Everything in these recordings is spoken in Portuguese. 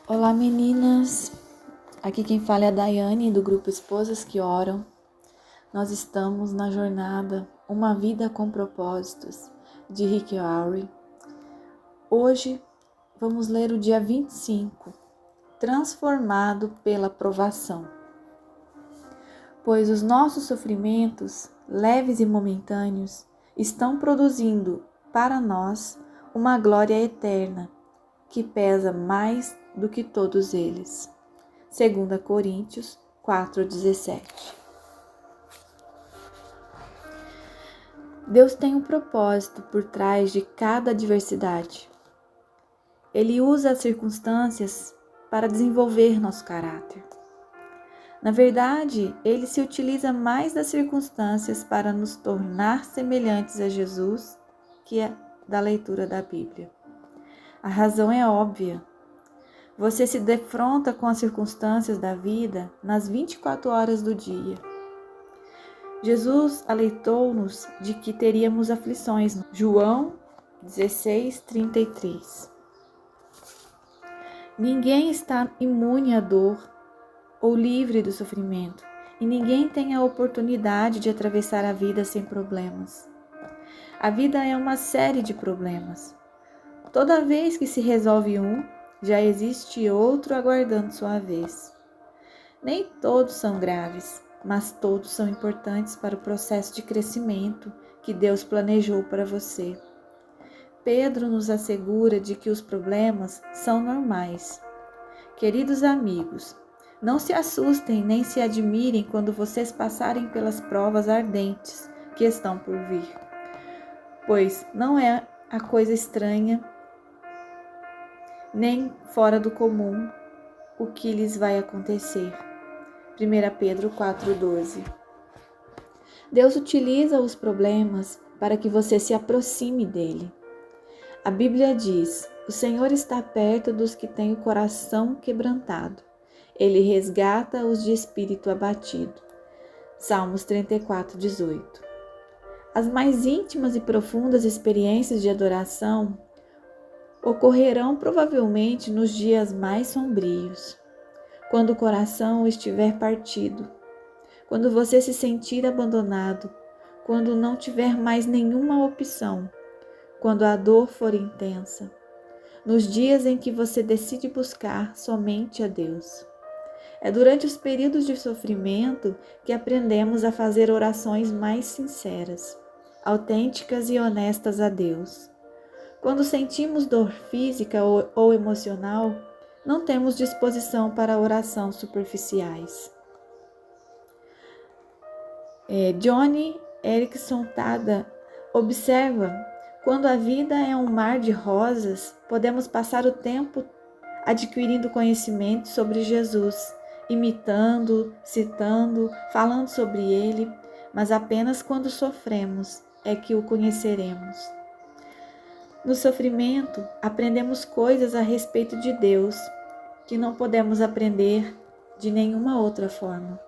Olá meninas, aqui quem fala é a Daiane do grupo Esposas que Oram. Nós estamos na jornada Uma Vida com Propósitos, de Rick Warren. Hoje vamos ler o dia 25, Transformado pela Provação. Pois os nossos sofrimentos, leves e momentâneos, estão produzindo para nós uma glória eterna, que pesa mais do que todos eles. 2 Coríntios 4,17. Deus tem um propósito por trás de cada adversidade. Ele usa as circunstâncias para desenvolver nosso caráter. Na verdade, ele se utiliza mais das circunstâncias para nos tornar semelhantes a Jesus que é da leitura da Bíblia. A razão é óbvia. Você se defronta com as circunstâncias da vida nas 24 horas do dia. Jesus alertou-nos de que teríamos aflições. João 16:33. Ninguém está imune à dor ou livre do sofrimento, e ninguém tem a oportunidade de atravessar a vida sem problemas. A vida é uma série de problemas. Toda vez que se resolve um, já existe outro aguardando sua vez. Nem todos são graves, mas todos são importantes para o processo de crescimento que Deus planejou para você. Pedro nos assegura de que os problemas são normais. Queridos amigos, não se assustem nem se admirem quando vocês passarem pelas provas ardentes que estão por vir, pois não é a coisa estranha nem fora do comum o que lhes vai acontecer. 1 Pedro 4,12. Deus utiliza os problemas para que você se aproxime dele. A Bíblia diz: o Senhor está perto dos que têm o coração quebrantado. Ele resgata os de espírito abatido. Salmos 34:18. As mais íntimas e profundas experiências de adoração ocorrerão provavelmente nos dias mais sombrios, quando o coração estiver partido, quando você se sentir abandonado, quando não tiver mais nenhuma opção, quando a dor for intensa, nos dias em que você decide buscar somente a Deus. É durante os períodos de sofrimento que aprendemos a fazer orações mais sinceras, autênticas e honestas a Deus. Quando sentimos dor física ou emocional, não temos disposição para oração superficiais. Johnny Erickson Tada observa: quando a vida é um mar de rosas, podemos passar o tempo adquirindo conhecimento sobre Jesus, imitando, citando, falando sobre ele, mas apenas quando sofremos é que o conheceremos. No sofrimento, aprendemos coisas a respeito de Deus que não podemos aprender de nenhuma outra forma.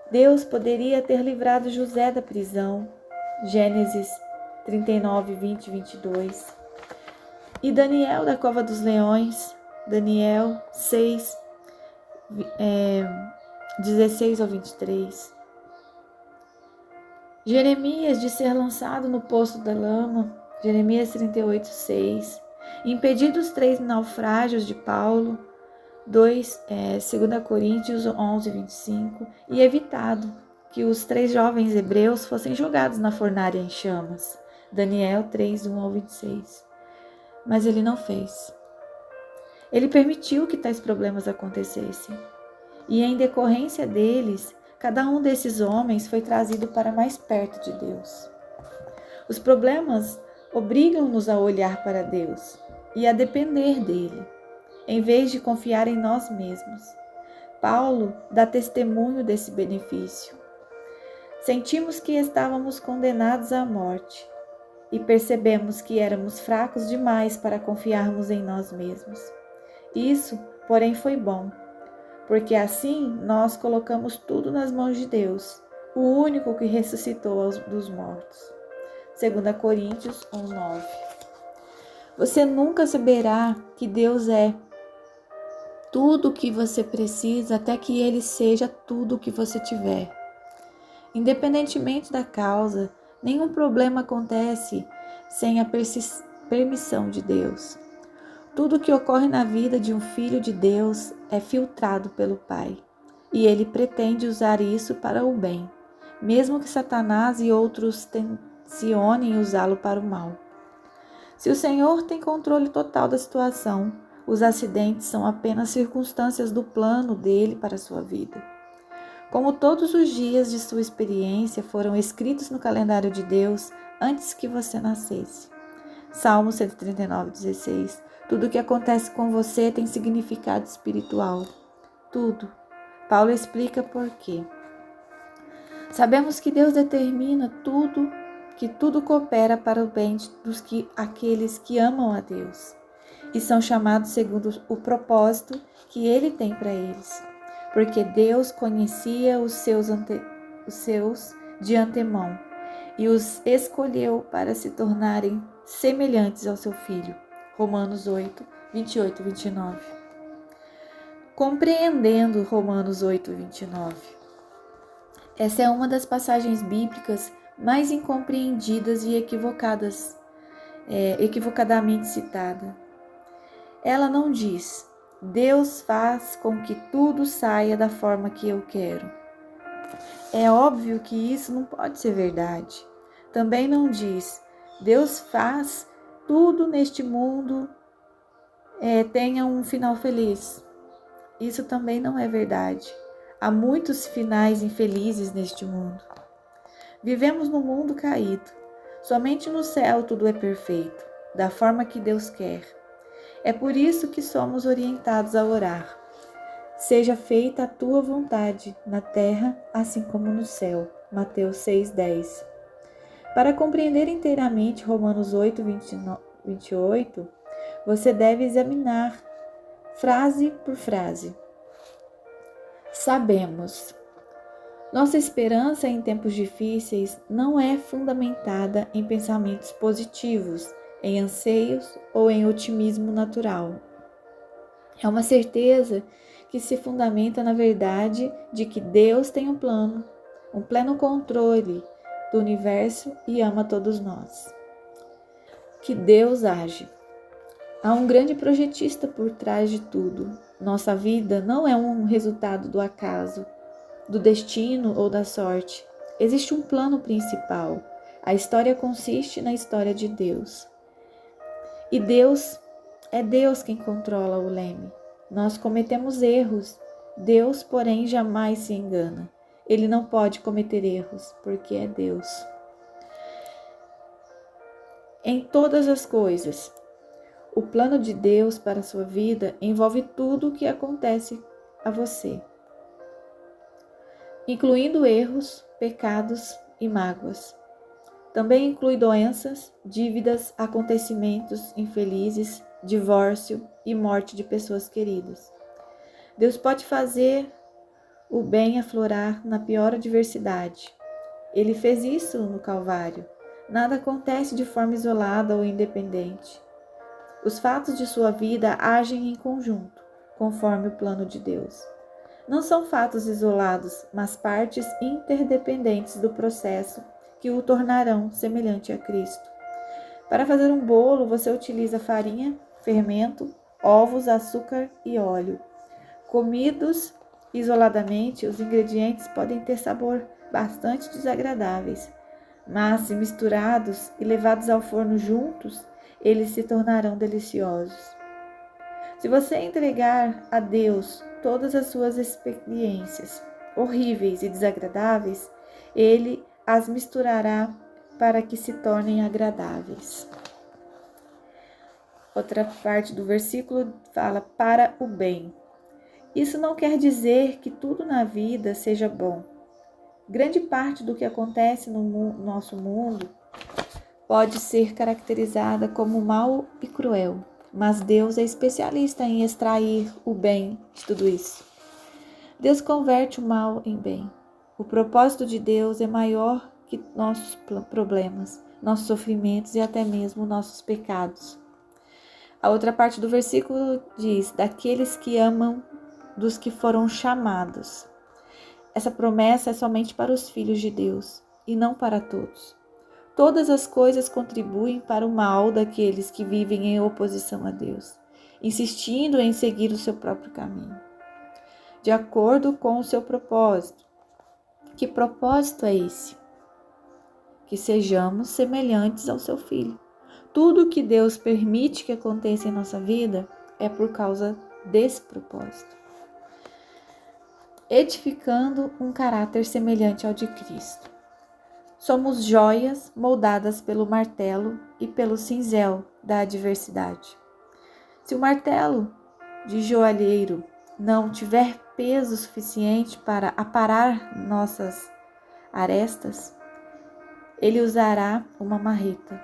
Deus poderia ter livrado José da prisão, Gênesis 39, 20 e 22, e Daniel da cova dos leões, Daniel 6, 16 ao 23. Jeremias de ser lançado no poço da lama, Jeremias 38, 6. Impedidos 3 naufrágios de Paulo, 2 Coríntios 11, 25. E evitado que os 3 jovens hebreus fossem jogados na fornalha em chamas, Daniel 3, 1 ao 26. Mas ele não fez. Ele permitiu que tais problemas acontecessem. E em decorrência deles, cada um desses homens foi trazido para mais perto de Deus. Os problemas obrigam-nos a olhar para Deus e a depender dele, em vez de confiar em nós mesmos. Paulo dá testemunho desse benefício. Sentimos que estávamos condenados à morte e percebemos que éramos fracos demais para confiarmos em nós mesmos. Isso, porém, foi bom, porque assim nós colocamos tudo nas mãos de Deus, o único que ressuscitou dos mortos. 2 Coríntios 1, 9. Você nunca saberá que Deus é tudo o que você precisa até que ele seja tudo o que você tiver. Independentemente da causa, nenhum problema acontece sem a permissão de Deus. Tudo que ocorre na vida de um filho de Deus é filtrado pelo Pai, e ele pretende usar isso para o bem, mesmo que Satanás e outros tencionem usá-lo para o mal. Se o Senhor tem controle total da situação, os acidentes são apenas circunstâncias do plano dele para a sua vida. Como todos os dias de sua experiência foram escritos no calendário de Deus antes que você nascesse. Salmo 139:16. Tudo o que acontece com você tem significado espiritual. Tudo. Paulo explica por quê. Sabemos que Deus determina que tudo coopera para o bem aqueles que amam a Deus e são chamados segundo o propósito que Ele tem para eles. Porque Deus conhecia os seus de antemão e os escolheu para se tornarem semelhantes ao seu Filho. Romanos 8, 28 e 29. Compreendendo Romanos 8, 29. Essa é uma das passagens bíblicas mais incompreendidas e equivocadamente citada. Ela não diz: Deus faz com que tudo saia da forma que eu quero. É óbvio que isso não pode ser verdade. Também não diz: Deus faz tudo neste mundo tenha um final feliz. Isso também não é verdade. Há muitos finais infelizes neste mundo. Vivemos num mundo caído. Somente no céu tudo é perfeito, da forma que Deus quer. É por isso que somos orientados a orar. Seja feita a tua vontade, na terra, assim como no céu. Mateus 6:10. Para compreender inteiramente Romanos 8, 28, você deve examinar frase por frase. Sabemos. Nossa esperança em tempos difíceis não é fundamentada em pensamentos positivos, em anseios ou em otimismo natural. É uma certeza que se fundamenta na verdade de que Deus tem um pleno controle do universo e ama todos nós. Que Deus age. Há um grande projetista por trás de tudo. Nossa vida não é um resultado do acaso, do destino ou da sorte. Existe um plano principal. A história consiste na história de Deus. E é Deus quem controla o leme. Nós cometemos erros. Deus, porém, jamais se engana. Ele não pode cometer erros, porque é Deus. Em todas as coisas, o plano de Deus para a sua vida envolve tudo o que acontece a você, incluindo erros, pecados e mágoas. Também inclui doenças, dívidas, acontecimentos infelizes, divórcio e morte de pessoas queridas. Deus pode fazer o bem aflorar na pior adversidade. Ele fez isso no Calvário. Nada acontece de forma isolada ou independente. Os fatos de sua vida agem em conjunto, conforme o plano de Deus. Não são fatos isolados, mas partes interdependentes do processo que o tornarão semelhante a Cristo. Para fazer um bolo, você utiliza farinha, fermento, ovos, açúcar e óleo. Comidos isoladamente, os ingredientes podem ter sabor bastante desagradáveis, mas se misturados e levados ao forno juntos, eles se tornarão deliciosos. Se você entregar a Deus todas as suas experiências horríveis e desagradáveis, Ele as misturará para que se tornem agradáveis. Outra parte do versículo fala para o bem. Isso não quer dizer que tudo na vida seja bom. Grande parte do que acontece no nosso mundo pode ser caracterizada como mal e cruel, mas Deus é especialista em extrair o bem de tudo isso. Deus converte o mal em bem. O propósito de Deus é maior que nossos problemas, nossos sofrimentos e até mesmo nossos pecados. A outra parte do versículo diz: daqueles que amam, dos que foram chamados. Essa promessa é somente para os filhos de Deus e não para todos. Todas as coisas contribuem para o mal daqueles que vivem em oposição a Deus, insistindo em seguir o seu próprio caminho, de acordo com o seu propósito. Que propósito é esse? Que sejamos semelhantes ao seu Filho. Tudo que Deus permite que aconteça em nossa vida é por causa desse propósito. Edificando um caráter semelhante ao de Cristo. Somos joias moldadas pelo martelo e pelo cinzel da adversidade. Se o martelo de joalheiro não tiver peso suficiente para aparar nossas arestas, ele usará uma marreta.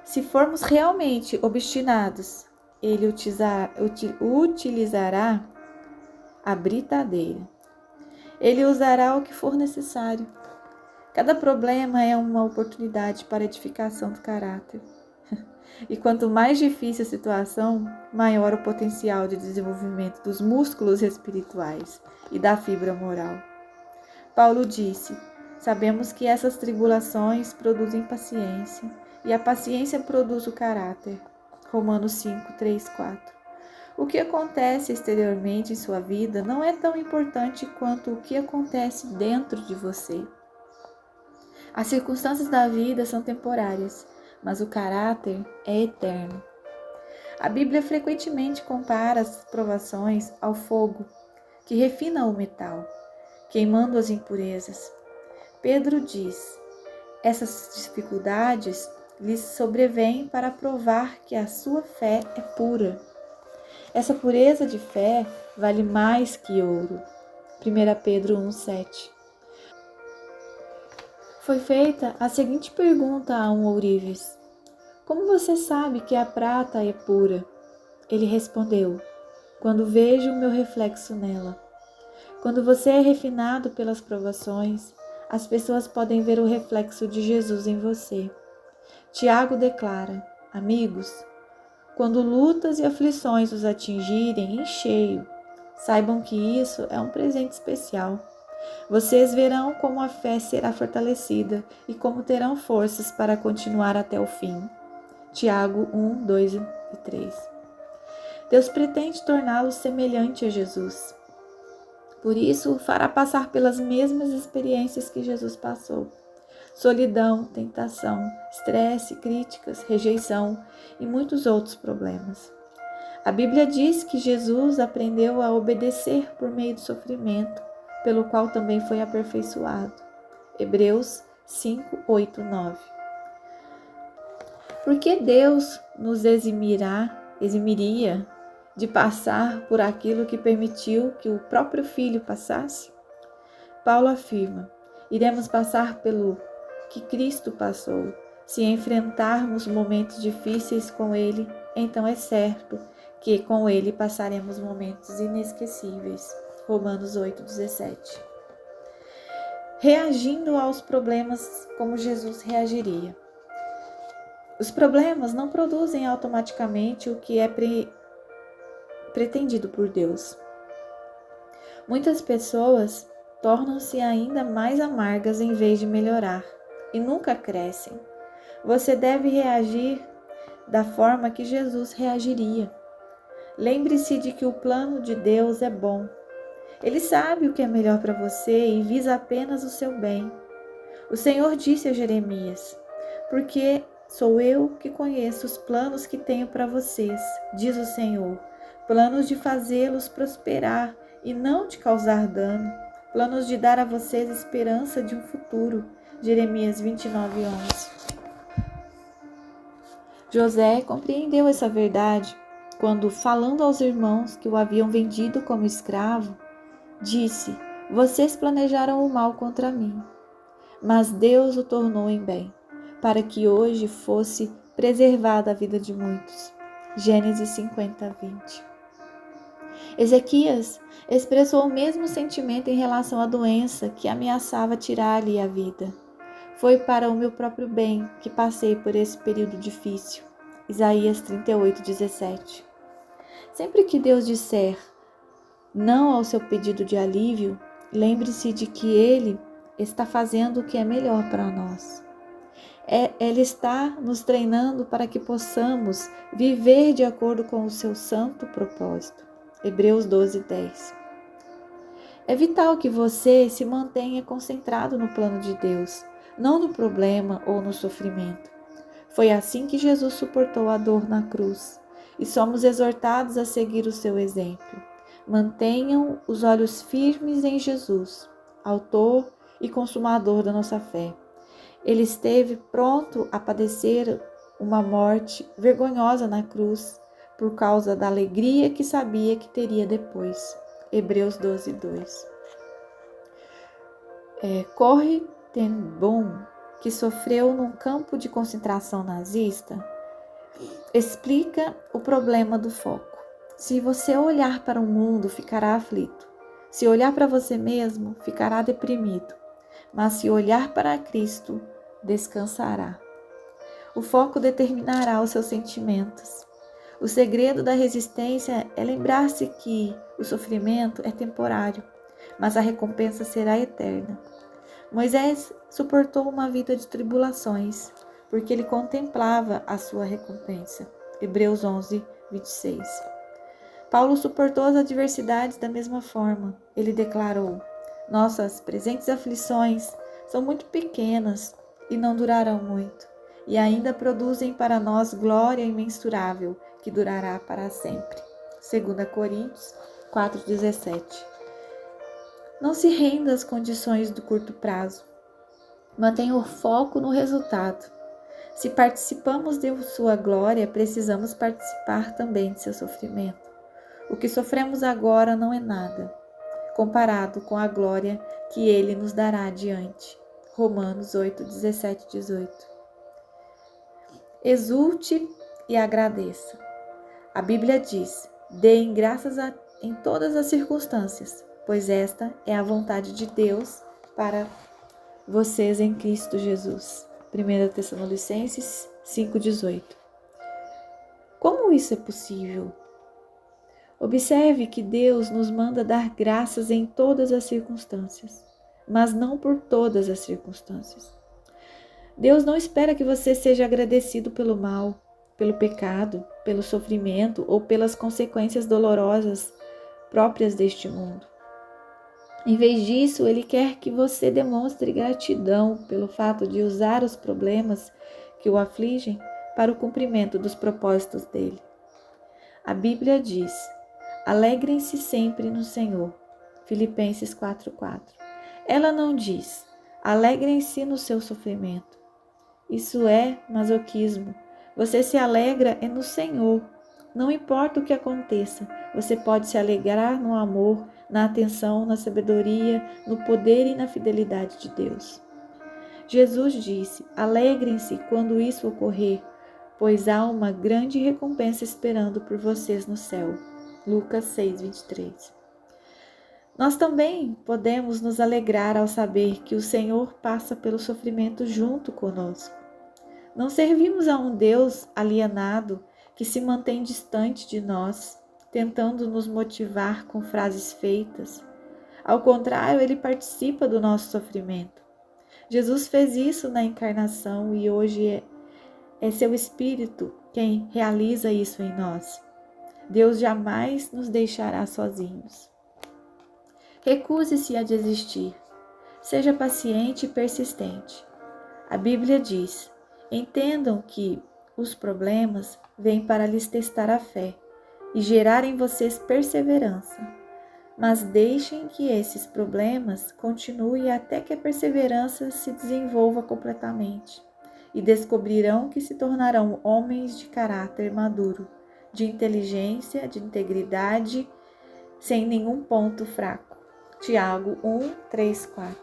Se formos realmente obstinados, ele utilizará a britadeira. Ele usará o que for necessário. Cada problema é uma oportunidade para edificação do caráter. E quanto mais difícil a situação, maior o potencial de desenvolvimento dos músculos espirituais e da fibra moral. Paulo disse: sabemos que essas tribulações produzem paciência, e a paciência produz o caráter. Romanos 5, 3, 4. O que acontece exteriormente em sua vida não é tão importante quanto o que acontece dentro de você. As circunstâncias da vida são temporárias, mas o caráter é eterno. A Bíblia frequentemente compara as provações ao fogo, que refina o metal, queimando as impurezas. Pedro diz: essas dificuldades lhes sobrevêm para provar que a sua fé é pura. Essa pureza de fé vale mais que ouro. 1 Pedro 1,7. Foi feita a seguinte pergunta a um ourives: como você sabe que a prata é pura? Ele respondeu: quando vejo o meu reflexo nela. Quando você é refinado pelas provações, as pessoas podem ver o reflexo de Jesus em você. Tiago declara: amigos, quando lutas e aflições os atingirem em cheio, saibam que isso é um presente especial. Vocês verão como a fé será fortalecida e como terão forças para continuar até o fim. Tiago 1, 2 e 3. Deus pretende torná-lo semelhante a Jesus. Por isso, o fará passar pelas mesmas experiências que Jesus passou. Solidão, tentação, estresse, críticas, rejeição e muitos outros problemas. A Bíblia diz que Jesus aprendeu a obedecer por meio do sofrimento, pelo qual também foi aperfeiçoado. Hebreus 5, 8, 9. Por que Deus nos eximiria de passar por aquilo que permitiu que o próprio Filho passasse? Paulo afirma: iremos passar pelo que Cristo passou. Se enfrentarmos momentos difíceis com Ele, então é certo que com Ele passaremos momentos inesquecíveis. Romanos 8, 17. Reagindo aos problemas como Jesus reagiria. Os problemas não produzem automaticamente o que é pretendido por Deus. Muitas pessoas tornam-se ainda mais amargas em vez de melhorar e nunca crescem. Você deve reagir da forma que Jesus reagiria. Lembre-se de que o plano de Deus é bom. Ele sabe o que é melhor para você e visa apenas o seu bem. O Senhor disse a Jeremias: porque sou eu que conheço os planos que tenho para vocês, diz o Senhor, planos de fazê-los prosperar e não te causar dano, planos de dar a vocês esperança de um futuro. Jeremias 29, 11. José compreendeu essa verdade quando, falando aos irmãos que o haviam vendido como escravo, disse: vocês planejaram o mal contra mim, mas Deus o tornou em bem, para que hoje fosse preservada a vida de muitos. Gênesis 50, 20. Ezequias expressou o mesmo sentimento em relação à doença que ameaçava tirar-lhe a vida. Foi para o meu próprio bem que passei por esse período difícil. Isaías 38:17. Sempre que Deus disser não ao seu pedido de alívio, lembre-se de que Ele está fazendo o que é melhor para nós. Ele está nos treinando para que possamos viver de acordo com o seu santo propósito. Hebreus 12:10. É vital que você se mantenha concentrado no plano de Deus, não no problema ou no sofrimento. Foi assim que Jesus suportou a dor na cruz, e somos exortados a seguir o seu exemplo. Mantenham os olhos firmes em Jesus, autor e consumador da nossa fé. Ele esteve pronto a padecer uma morte vergonhosa na cruz por causa da alegria que sabia que teria depois. Hebreus 12:2. Corrie ten Boom, que sofreu num campo de concentração nazista, explica o problema do foco. Se você olhar para o mundo, ficará aflito. Se olhar para você mesmo, ficará deprimido. Mas se olhar para Cristo, descansará. O foco determinará os seus sentimentos. O segredo da resistência é lembrar-se que o sofrimento é temporário, mas a recompensa será eterna. Moisés suportou uma vida de tribulações, porque ele contemplava a sua recompensa. Hebreus 11:26. Paulo suportou as adversidades da mesma forma. Ele declarou: nossas presentes aflições são muito pequenas e não durarão muito, e ainda produzem para nós glória imensurável, que durará para sempre. 2 Coríntios 4:17. Não se renda às condições do curto prazo. Mantenha o foco no resultado. Se participamos de sua glória, precisamos participar também de seu sofrimento. O que sofremos agora não é nada, comparado com a glória que Ele nos dará adiante. Romanos 8:17-18. Exulte e agradeça. A Bíblia diz: deem graças em todas as circunstâncias, pois esta é a vontade de Deus para vocês em Cristo Jesus. 1 Tessalonicenses 5:18. Como isso é possível? Observe que Deus nos manda dar graças em todas as circunstâncias, mas não por todas as circunstâncias. Deus não espera que você seja agradecido pelo mal, pelo pecado, pelo sofrimento ou pelas consequências dolorosas próprias deste mundo. Em vez disso, Ele quer que você demonstre gratidão pelo fato de usar os problemas que o afligem para o cumprimento dos propósitos dele. A Bíblia diz: alegrem-se sempre no Senhor. Filipenses 4:4. Ela não diz: alegrem-se no seu sofrimento. Isso é masoquismo. Você se alegra no Senhor. Não importa o que aconteça, você pode se alegrar no amor, na atenção, na sabedoria, no poder e na fidelidade de Deus. Jesus disse: alegrem-se quando isso ocorrer, pois há uma grande recompensa esperando por vocês no céu. Lucas 6:23. Nós também podemos nos alegrar ao saber que o Senhor passa pelo sofrimento junto conosco. Não servimos a um Deus alienado que se mantém distante de nós, tentando nos motivar com frases feitas. Ao contrário, Ele participa do nosso sofrimento. Jesus fez isso na encarnação e hoje é seu Espírito quem realiza isso em nós. Deus jamais nos deixará sozinhos. Recuse-se a desistir. Seja paciente e persistente. A Bíblia diz: entendam que os problemas vêm para lhes testar a fé e gerar em vocês perseverança. Mas deixem que esses problemas continuem até que a perseverança se desenvolva completamente e descobrirão que se tornarão homens de caráter maduro, de inteligência, de integridade, sem nenhum ponto fraco. Tiago 1:3-4.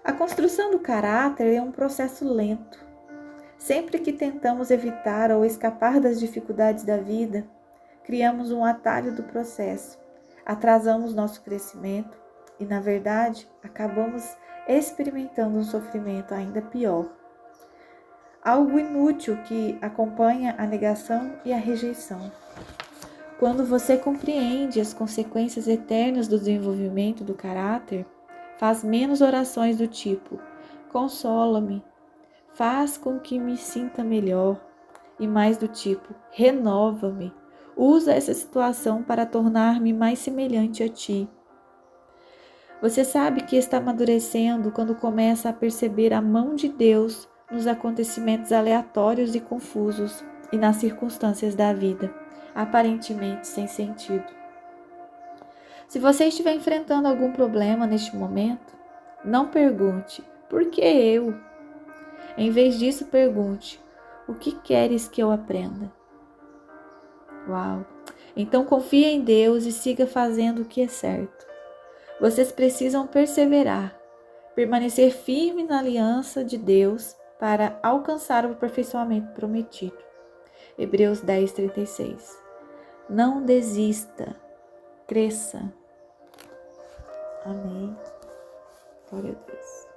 A construção do caráter é um processo lento. Sempre que tentamos evitar ou escapar das dificuldades da vida, criamos um atalho do processo, atrasamos nosso crescimento e, na verdade, acabamos experimentando um sofrimento ainda pior. algo inútil que acompanha a negação e a rejeição. Quando você compreende as consequências eternas do desenvolvimento do caráter, faz menos orações do tipo: consola-me, faz com que me sinta melhor, e mais do tipo: renova-me, usa essa situação para tornar-me mais semelhante a ti. Você sabe que está amadurecendo quando começa a perceber a mão de Deus nos acontecimentos aleatórios e confusos e nas circunstâncias da vida, aparentemente sem sentido. Se você estiver enfrentando algum problema neste momento, não pergunte: por que eu? Em vez disso, pergunte: o que queres que eu aprenda? Uau! Então confie em Deus e siga fazendo o que é certo. Vocês precisam perseverar, permanecer firme na aliança de Deus para alcançar o aperfeiçoamento prometido. Hebreus 10:36. Não desista, cresça. Amém. Glória a Deus.